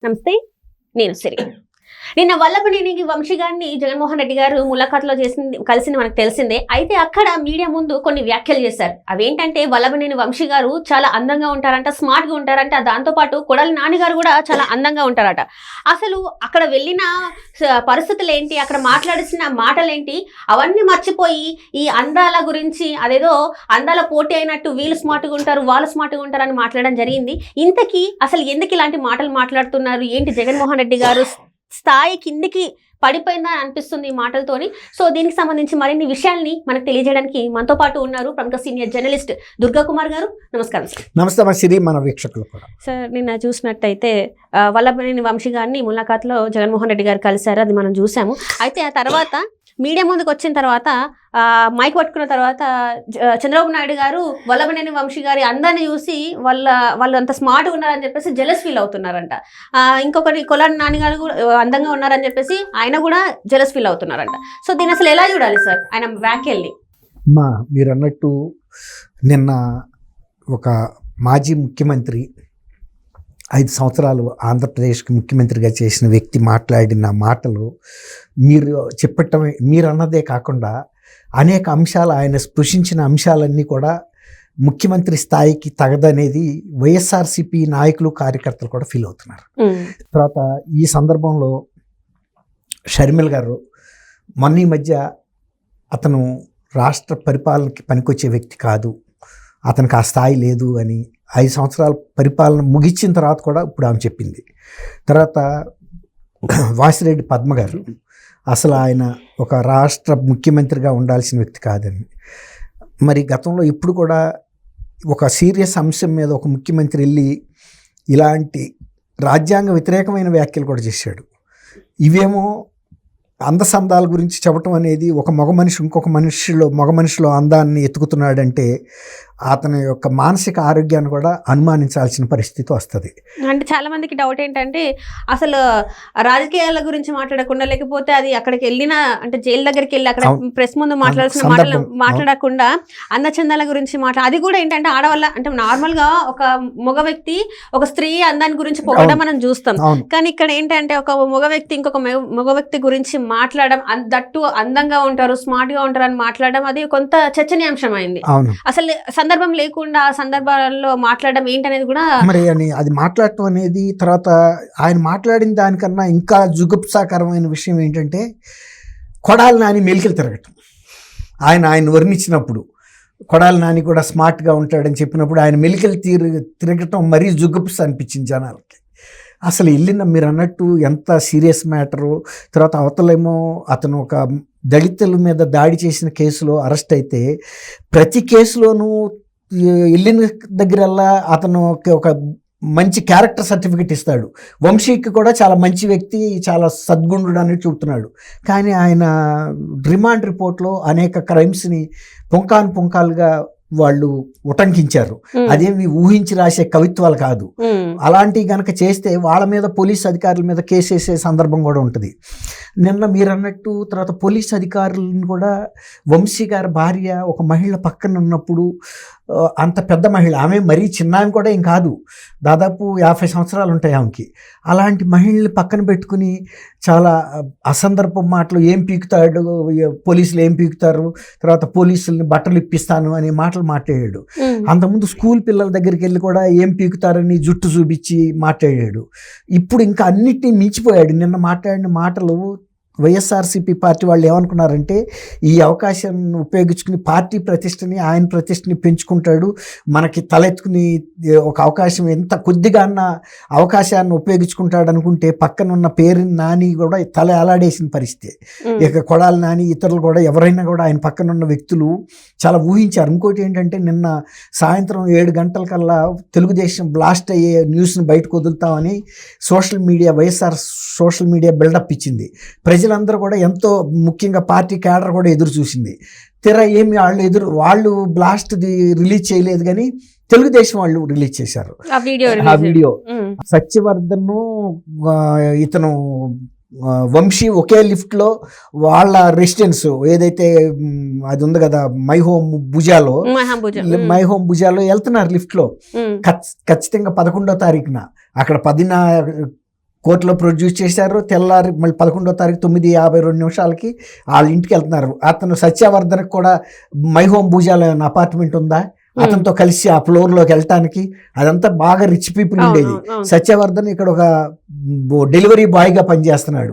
నమస్తే, నేను సిరి. నిన్న వల్లభనేని వంశీ గారిని జగన్మోహన్ రెడ్డి గారు ములాఖాత్లో కలిసింది మనకు తెలిసిందే. అయితే అక్కడ మీడియా ముందు కొన్ని వ్యాఖ్యలు చేశారు. అవేంటంటే వల్లభనేని వంశీ గారు చాలా అందంగా ఉంటారంట, స్మార్ట్ గా ఉంటారంట, దాంతోపాటు కొడాలి నాని గారు కూడా చాలా అందంగా ఉంటారట. అసలు అక్కడ వెళ్ళిన పరిస్థితులు ఏంటి, అక్కడ మాట్లాడిసిన మాటలేంటి, అవన్నీ మర్చిపోయి ఈ అందాల గురించి అదేదో అందాల పోటీ అయినట్టు వీళ్ళు స్మార్ట్గా ఉంటారు, వాళ్ళు స్మార్ట్గా ఉంటారు అని మాట్లాడడం జరిగింది. ఇంతకీ అసలు ఎందుకు ఇలాంటి మాటలు మాట్లాడుతున్నారు, ఏంటి జగన్మోహన్ రెడ్డి గారు స్థాయి కిందికి పడిపోయిందా అనిపిస్తుంది ఈ మాటలతోని. సో దీనికి సంబంధించి మరిన్ని విషయాల్ని మనకు తెలియజేయడానికి మనతో పాటు ఉన్నారు ప్రముఖ సీనియర్ జర్నలిస్ట్ దుర్గా కుమార్ గారు. నమస్కారం సార్. నమస్తే సిరి, మన వీక్షకులు కూడా. సార్, నిన్న చూసినట్టయితే వల్లభనేని వంశీ గారిని ములాఖాత్లో జగన్మోహన్ రెడ్డి గారు కలిశారు, అది మనం చూసాము. అయితే ఆ తర్వాత మీడియా ముందుకు వచ్చిన తర్వాత మైక్ పట్టుకున్న తర్వాత చంద్రబాబు నాయుడు గారు వల్లభనేని వంశీ గారి అందాన్ని చూసి వాళ్ళు అంత స్మార్ట్గా ఉన్నారని చెప్పేసి జెలస్ ఫీల్ అవుతున్నారంట. ఇంకొకటి కొడాలి నాని గారు కూడా అందంగా ఉన్నారని చెప్పేసి ఆయన కూడా జెలస్ ఫీల్ అవుతున్నారంట. సో దీన్ని అసలు ఎలా చూడాలి సార్ ఆయన వ్యాఖ్యల్ని? మీరు అన్నట్టు నిన్న ఒక మాజీ ముఖ్యమంత్రి 5 సంవత్సరాలు ఆంధ్రప్రదేశ్కి ముఖ్యమంత్రిగా చేసిన వ్యక్తి మాట్లాడిన మాటలు మీరు అన్నదే కాకుండా అనేక అంశాలు, ఆయన స్పృశించిన అంశాలన్నీ కూడా ముఖ్యమంత్రి స్థాయికి తగదనేది వైఎస్ఆర్సీపీ నాయకులు, కార్యకర్తలు కూడా ఫీల్ అవుతున్నారు. తర్వాత ఈ సందర్భంలో షర్మిల గారు మొన్న ఈ మధ్య అతను రాష్ట్ర పరిపాలనకి పనికొచ్చే వ్యక్తి కాదు, అతనికి ఆ స్థాయి లేదు అని 5 సంవత్సరాల పరిపాలన ముగించిన తర్వాత కూడా ఇప్పుడు ఆమె చెప్పింది. తర్వాత వాసిరెడ్డి పద్మ గారు అసలు ఆయన ఒక రాష్ట్ర ముఖ్యమంత్రిగా ఉండాల్సిన వ్యక్తి కాదని, మరి గతంలో ఇప్పుడు కూడా ఒక సీరియస్ అంశం మీద ఒక ముఖ్యమంత్రి వెళ్ళి ఇలాంటి రాజ్యాంగ వ్యతిరేకమైన వ్యాఖ్యలు కూడా చేశాడు. ఇవేమో అందసందాల గురించి చెప్పటం అనేది, ఒక మగ మనిషిలో అందాన్ని ఎత్తుకుతున్నాడంటే అతని యొక్క మానసిక ఆరోగ్యాన్ని కూడా అనుమానించాల్సిన పరిస్థితి వస్తుంది. అంటే చాలా మందికి డౌట్ ఏంటంటే అసలు రాజకీయాల గురించి మాట్లాడకుండా, లేకపోతే అది అక్కడికి వెళ్ళిన అంటే జైలు దగ్గరికి వెళ్ళి అక్కడ ప్రెస్ ముందు మాట్లాడాల్సిన మాటలు మాట్లాడకుండా అందచందాల గురించి అది కూడా ఏంటంటే ఆడవాళ్ళ అంటే నార్మల్ గా ఒక మగ వ్యక్తి ఒక స్త్రీ అందాన్ని గురించి పొగడం మనం చూస్తాం. కానీ ఇక్కడ ఏంటంటే ఒక మగ వ్యక్తి ఇంకొక మగ వ్యక్తి గురించి మాట్లాడడం, దట్టు అందంగా ఉంటారు, స్మార్ట్ గా ఉంటారు అని మాట్లాడడం, అది కొంత చర్చనీయాంశం అయింది. అసలు సందర్భం లేకుండా ఆ సందర్భాల్లో మాట్లాడడం ఏంటనేది కూడా మరి అది మాట్లాడటం అనేది. తర్వాత ఆయన మాట్లాడిన దానికన్నా ఇంకా జుగుప్సాకరమైన విషయం ఏంటంటే కొడాలి నాని మెలికలు తిరగటం. ఆయన వర్ణించినప్పుడు కొడాలి నాని కూడా స్మార్ట్గా ఉంటాడని చెప్పినప్పుడు ఆయన మెలికలు తిరగటం మరీ జుగుప్స అనిపించింది జనాలకి. అసలు వెళ్ళిన మీరు అన్నట్టు ఎంత సీరియస్ మ్యాటరు. తర్వాత అవతలేమో అతను ఒక దళితుల మీద దాడి చేసిన కేసులో అరెస్ట్ అయితే ప్రతి కేసులోనూ వెళ్ళిన దగ్గరల్లా అతను ఒక మంచి క్యారెక్టర్ సర్టిఫికెట్ ఇస్తాడు. వంశీకి కూడా చాలా మంచి వ్యక్తి, చాలా సద్గుణుడు అని చెబుతున్నాడు. కానీ ఆయన రిమాండ్ రిపోర్ట్లో అనేక క్రైమ్స్ని పుంకాలుగా వాళ్ళు ఉటంకించారు. అదేమి ఊహించి రాసే కవిత్వాలు కాదు. అలాంటివి గనక చేస్తే వాళ్ళ మీద పోలీస్ అధికారుల మీద కేసు వేసే సందర్భం కూడా ఉంటుంది. నిన్న మీరు అన్నట్టు తర్వాత పోలీస్ అధికారులను కూడా వంశీ గారి భార్య ఒక మహిళ పక్కన ఉన్నప్పుడు, అంత పెద్ద మహిళ, ఆమె మరీ చిన్న ఆమె కూడా ఏం కాదు, దాదాపు 50 సంవత్సరాలు ఉంటాయి ఆమెకి. అలాంటి మహిళని పక్కన పెట్టుకుని చాలా అసందర్భ మాటలు, ఏం పీకుతాడు పోలీసులు, ఏం పీకుతారు, తర్వాత పోలీసుల్ని బట్టలు ఇప్పిస్తాను అనే మాటలు మాట్లాడాడు. అంతకుముందు స్కూల్ పిల్లల దగ్గరికి వెళ్ళి కూడా ఏం పీకుతారని జుట్టు చూపించి మాట్లాడాడు. ఇప్పుడు ఇంకా అన్నిటినీ మించిపోయాడు. నిన్న మాట్లాడిన మాటలు వైఎస్ఆర్సీపీ పార్టీ వాళ్ళు ఏమనుకున్నారంటే ఈ అవకాశాన్ని ఉపయోగించుకుని పార్టీ ప్రతిష్టని, ఆయన ప్రతిష్టని పెంచుకుంటాడు, మనకి తలెత్తుకుని ఒక అవకాశం ఎంత కొద్దిగా అన్న అవకాశాన్ని ఉపయోగించుకుంటాడు అనుకుంటే పక్కన ఉన్న పేరు నాని కూడా తల అలాడేసిన పరిస్థితి. ఇక కొడాలి నాని ఇతరులు కూడా ఎవరైనా కూడా ఆయన పక్కన ఉన్న వ్యక్తులు చాలా ఊహించారు. ఇంకోటి ఏంటంటే నిన్న సాయంత్రం 7 గంటలకల్లా తెలుగుదేశం బ్లాస్ట్ అయ్యే న్యూస్ని బయటకు వదులుతామని వైఎస్ఆర్ సోషల్ మీడియా బిల్డప్ ఇచ్చింది. ప్రజలందరూ కూడా ఎంతో, ముఖ్యంగా పార్టీ క్యాడర్ కూడా ఎదురు చూసింది. ఏమి వాళ్ళు బ్లాస్ట్ది రిలీజ్ చేయలేదు, కానీ తెలుగుదేశం వాళ్ళు రిలీజ్ చేశారు ఆ వీడియో. సత్యవర్ధన్ ఇతను వంశీ ఒకే లిఫ్ట్లో వాళ్ళ రెసిడెన్స్ ఏదైతే అది ఉంది కదా మై హోమ్ భుజాలో వెళ్తున్నారు లిఫ్ట్లో. ఖచ్చితంగా 11వ తారీఖున అక్కడ కోర్టులో ప్రొడ్యూస్ చేశారు. తెల్లారి మళ్ళీ 11వ తారీఖు 9:52 వాళ్ళ ఇంటికి వెళ్తున్నారు. అతను సత్యవర్ధన్కి కూడా మై హోమ్ భూజాల అపార్ట్మెంట్ ఉందా, అతనితో కలిసి ఆ ఫ్లోర్లోకి వెళ్ళటానికి అదంతా బాగా రిచ్ పీపుల్ ఉండేది. సత్యవర్ధన్ ఇక్కడ ఒక డెలివరీ బాయ్గా పనిచేస్తున్నాడు.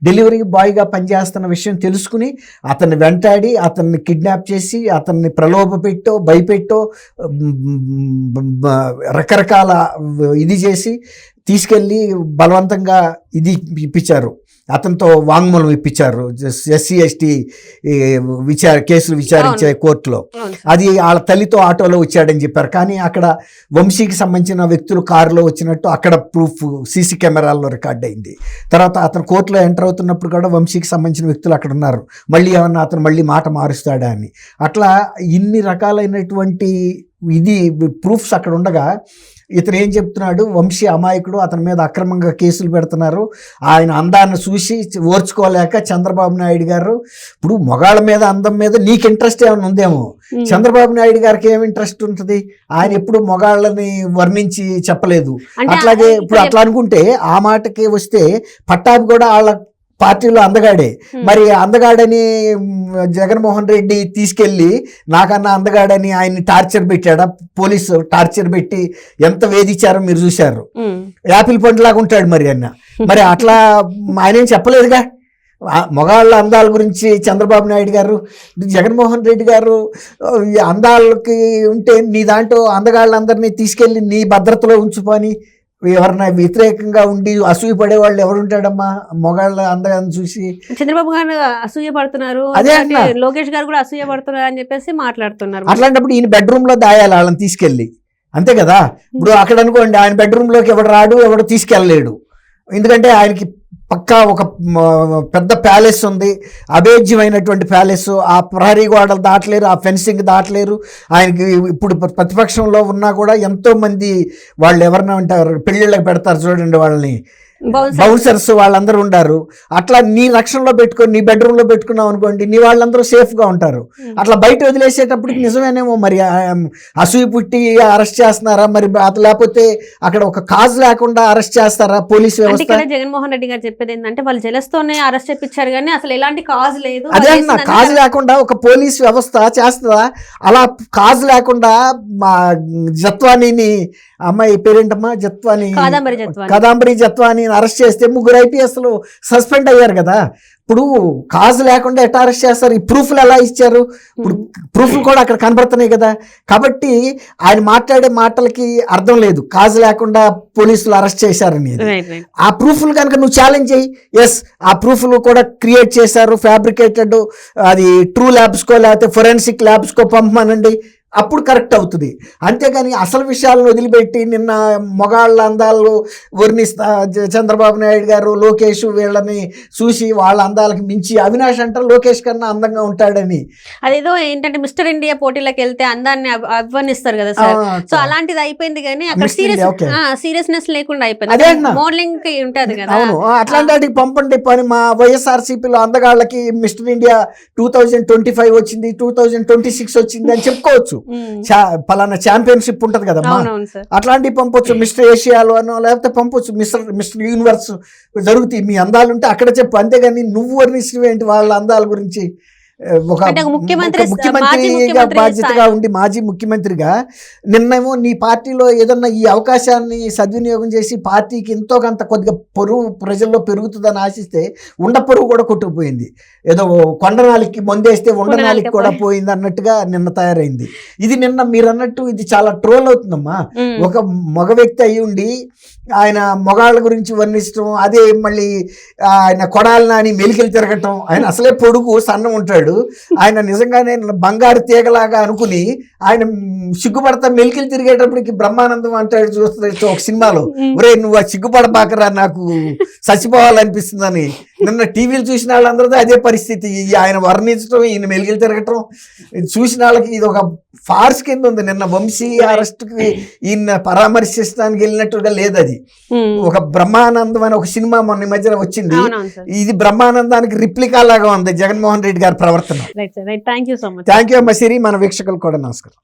డెలివరీ బాయ్గా పనిచేస్తున్న విషయం తెలుసుకుని అతన్ని వెంటాడి అతన్ని కిడ్నాప్ చేసి అతన్ని ప్రలోభ పెట్టో భయపెట్టో రకరకాల ఇది చేసి తీసుకెళ్ళి బలవంతంగా ఇది ఇప్పించారు, అతనితో వాంగ్మూలం ఇప్పించారు SC ST కేసులు విచారించే కోర్టులో. అది వాళ్ళ తల్లితో ఆటోలో వచ్చాడని చెప్పారు. కానీ అక్కడ వంశీకి సంబంధించిన వ్యక్తులు కారులో వచ్చినట్టు అక్కడ ప్రూఫ్ CC కెమెరాల్లో రికార్డ్ అయింది. తర్వాత అతను కోర్టులో ఎంటర్ అవుతున్నప్పుడు కూడా వంశీకి సంబంధించిన వ్యక్తులు అక్కడ ఉన్నారు. మళ్ళీ ఏమన్నా అతను మళ్ళీ మాట మారుస్తాడా అని. అట్లా ఇన్ని రకాలైనటువంటి ఇది ప్రూఫ్స్ అక్కడ ఉండగా ఇతను ఏం చెప్తున్నాడు, వంశీ అమాయకుడు, అతని మీద అక్రమంగా కేసులు పెడుతున్నారు, ఆయన అందాన్ని చూసి ఓర్చుకోలేక చంద్రబాబు నాయుడు గారు, ఇప్పుడు మొగాళ్ళ మీద అందం మీద నీకు ఇంట్రెస్ట్ ఏమైనా ఉందేమో, చంద్రబాబు నాయుడు గారికి ఏమి ఇంట్రెస్ట్ ఉంటుంది, ఆయన ఎప్పుడు మొగాళ్ళని వర్ణించి చెప్పలేదు. అట్లాగే ఇప్పుడు అట్లా అనుకుంటే ఆ మాటకి వస్తే పట్టాభి కూడా వాళ్ళ పార్టీలో అందగాడే. మరి అందగాడని జగన్మోహన్ రెడ్డి తీసుకెళ్ళి నాకన్నా అందగాడని ఆయన్ని టార్చర్ పెట్టాడా, పోలీసు టార్చర్ పెట్టి ఎంత వేధించారో మీరు చూశారు. యాపిల్ పండులాగా ఉంటాడు మరి అన్న. మరి అట్లా ఆయన ఏం చెప్పలేదుగా మొగాళ్ళ అందాల గురించి చంద్రబాబు నాయుడు గారు. జగన్మోహన్ రెడ్డి గారు అందాలకి ఉంటే నీ దాంట్లో అందగాళ్ళందరినీ తీసుకెళ్ళి నీ భద్రతలో ఉంచుకొని ఎవరన్నా వ్యతిరేకంగా ఉండి అసూయ పడే వాళ్ళు ఎవరుంటాడమ్మా మొగాళ్ళ అందగాన్ని చూసి. చంద్రబాబు గారు అసూయ పడుతున్నారు, లోకేష్ గారు కూడా అసూయ పడుతున్నారు అని చెప్పేసి మాట్లాడుతున్నారు. అట్లాంటప్పుడు ఈయన బెడ్రూమ్ లో దాయాలి వాళ్ళని తీసుకెళ్ళి, అంతే కదా. ఇప్పుడు అక్కడ అనుకోండి ఆయన బెడ్రూమ్ లోకి ఎవడు రాడు, ఎవడు తీసుకెళ్ళలేడు. ఎందుకంటే ఆయనకి పక్కా ఒక పెద్ద ప్యాలెస్ ఉంది, అభేద్యమైనటువంటి ప్యాలెస్. ఆ ప్రహరీ గోడలు దాటలేరు, ఆ ఫెన్సింగ్ దాటలేరు. ఆయనకి ఇప్పుడు ప్రతిపక్షంలో ఉన్నా కూడా ఎంతో మంది వాళ్ళు ఎవరన్నా ఉంటారు, పెళ్ళిళ్ళకి పెడతారు చూడండి వాళ్ళని, బౌన్సర్స్ వాళ్ళందరూ ఉండారు. అట్లా నీ రక్షణలో పెట్టుకొని నీ బెడ్రూమ్లో పెట్టుకున్నావు అనుకోండి, నీ వాళ్ళందరూ సేఫ్గా ఉంటారు. అట్లా బయట వదిలేసేటప్పటికి నిజమేనేమో మరి అసూయ పుట్టి అరెస్ట్ చేస్తున్నారా, మరి లేకపోతే అక్కడ ఒక కాజ్ లేకుండా అరెస్ట్ చేస్తారా పోలీసు వ్యవస్థ? జగన్మోహన్ రెడ్డి గారు చెప్పేది ఏంటంటే వాళ్ళు జలస్తోనే అరెస్ట్ చేయించారు కానీ అసలు ఎలాంటి కాజ్ లేదు. అదే అన్న, కాజ్ లేకుండా ఒక పోలీస్ వ్యవస్థ చేస్తుందా? అలా కాజ్ లేకుండా మా జత్వానీని, అమ్మాయి పేరేంటమ్మా, కాదంబరి జత్వాని అరెస్ట్ చేస్తే 3 IPSలు సస్పెండ్ అయ్యారు కదా. ఇప్పుడు కాజ్ లేకుండా ఎట్లా అరెస్ట్ చేస్తారు? ఈ ప్రూఫ్లు ఎలా ఇచ్చారు? ఇప్పుడు ప్రూఫ్లు కూడా అక్కడ కనబడుతున్నాయి కదా. కాబట్టి ఆయన మాట్లాడే మాటలకి అర్థం లేదు, కాజ్ లేకుండా పోలీసులు అరెస్ట్ చేశారని. ఆ ప్రూఫ్లు కనుక నువ్వు ఛాలెంజ్ చేయి, ఎస్ ఆ ప్రూఫ్లు కూడా క్రియేట్ చేశారు, ఫ్యాబ్రికేటెడ్, అది ట్రూ ల్యాబ్స్కో లేకపోతే ఫొరెన్సిక్ ల్యాబ్స్కో పంపమనండి, అప్పుడు కరెక్ట్ అవుతుంది. అంతేగాని అసలు విషయాలను వదిలిపెట్టి నిన్న మొగాళ్ళ అందాలు వర్ణిస్తా చంద్రబాబు నాయుడు గారు లోకేష్ వీళ్ళని చూసి వాళ్ళ అందాలకు మించి అవినాష్ అంటారు లోకేష్ కన్నా అందంగా ఉంటాడని. అదేదో ఏంటంటే మిస్టర్ ఇండియా పోటీలకు వెళ్తే అందాన్ని అభివర్ణిస్తారు కదా సార్, సో అలాంటిది అయిపోయింది కానీ అక్కడ సీరియస్నెస్ లేకుండా అయిపోయింది. మోడలింగ్ కి ఉంటది కదా. అవును, అట్లాంటి పంపండి పని. మా వైఎస్ఆర్సీపీలో అందగాళ్ళకి మిస్టర్ ఇండియా 2025 వచ్చింది, 2026 వచ్చింది అని చెప్పుకోవచ్చు. పలానా ఛాంపియన్షిప్ ఉంటది కదమ్మా, అట్లాంటివి పంపొచ్చు. మిస్టర్ ఏషియాలో అనో లేకపోతే పంపొచ్చు, మిస్టర్ యూనివర్స్ జరుగుతాయి. మీ అందాలు ఉంటే అక్కడ చెప్పు, అంతేగాని నువ్వు వర్ణించినవేంటి వాళ్ళ అందాల గురించి. ఒక ముఖ్యమంత్రిగా బాధ్యతగా ఉండి మాజీ ముఖ్యమంత్రిగా నిన్నేమో నీ పార్టీలో ఏదన్నా ఈ అవకాశాన్ని సద్వినియోగం చేసి పార్టీకి ఎంతో కొంత కొద్దిగా పొరుగు ప్రజల్లో పెరుగుతుందని ఆశిస్తే ఉండ పొరుగు కూడా కొట్టుకుపోయింది. ఏదో కొండనాలికి మందేస్తే ఉండనాలికి కూడా పోయింది అన్నట్టుగా నిన్న తయారైంది. ఇది నిన్న మీరు అన్నట్టు ఇది చాలా ట్రోల్ అవుతుందమ్మా. ఒక మగ వ్యక్తి అయి ఉండి ఆయన మొగాళ్ళ గురించి వర్ణించడం, అదే మళ్ళీ ఆయన కొడాలని అని మెలికలు తిరగటం. ఆయన అసలే పొడుగు సన్నం ఉంటాడు, ఆయన నిజంగానే బంగారు తీగలాగా అనుకుని ఆయన సిగ్గుపడతా మెలికలు తిరిగేటప్పటికి బ్రహ్మానందం అంటాడు చూస్తే ఒక సినిమాలో, ఒరే నువ్వు ఆ సిగ్గుపడబాకరా నాకు చచ్చిపోవాలనిపిస్తుందని. నిన్న టీవీలు చూసిన వాళ్ళందరితో అదే పరిస్థితి. ఆయన వర్ణించడం, ఈయన మెలికలు తిరగటం చూసిన వాళ్ళకి ఇది ఒక ఫార్స్ కింద ఉంది. నిన్న వంశీ అరెస్ట్కి ఈయన పరామర్శించడానికి వెళ్ళినట్టుగా లేదు. అది ఒక బ్రహ్మానందం అని ఒక సినిమా మొన్న మధ్యన వచ్చింది, ఇది బ్రహ్మానందానికి రిప్లికా లాగా ఉంది జగన్మోహన్ రెడ్డి గారి ప్రవర్తన. Thank you so much. Thank you అమ్మ సిరి. మన వీక్షకులు కూడా నమస్కారం.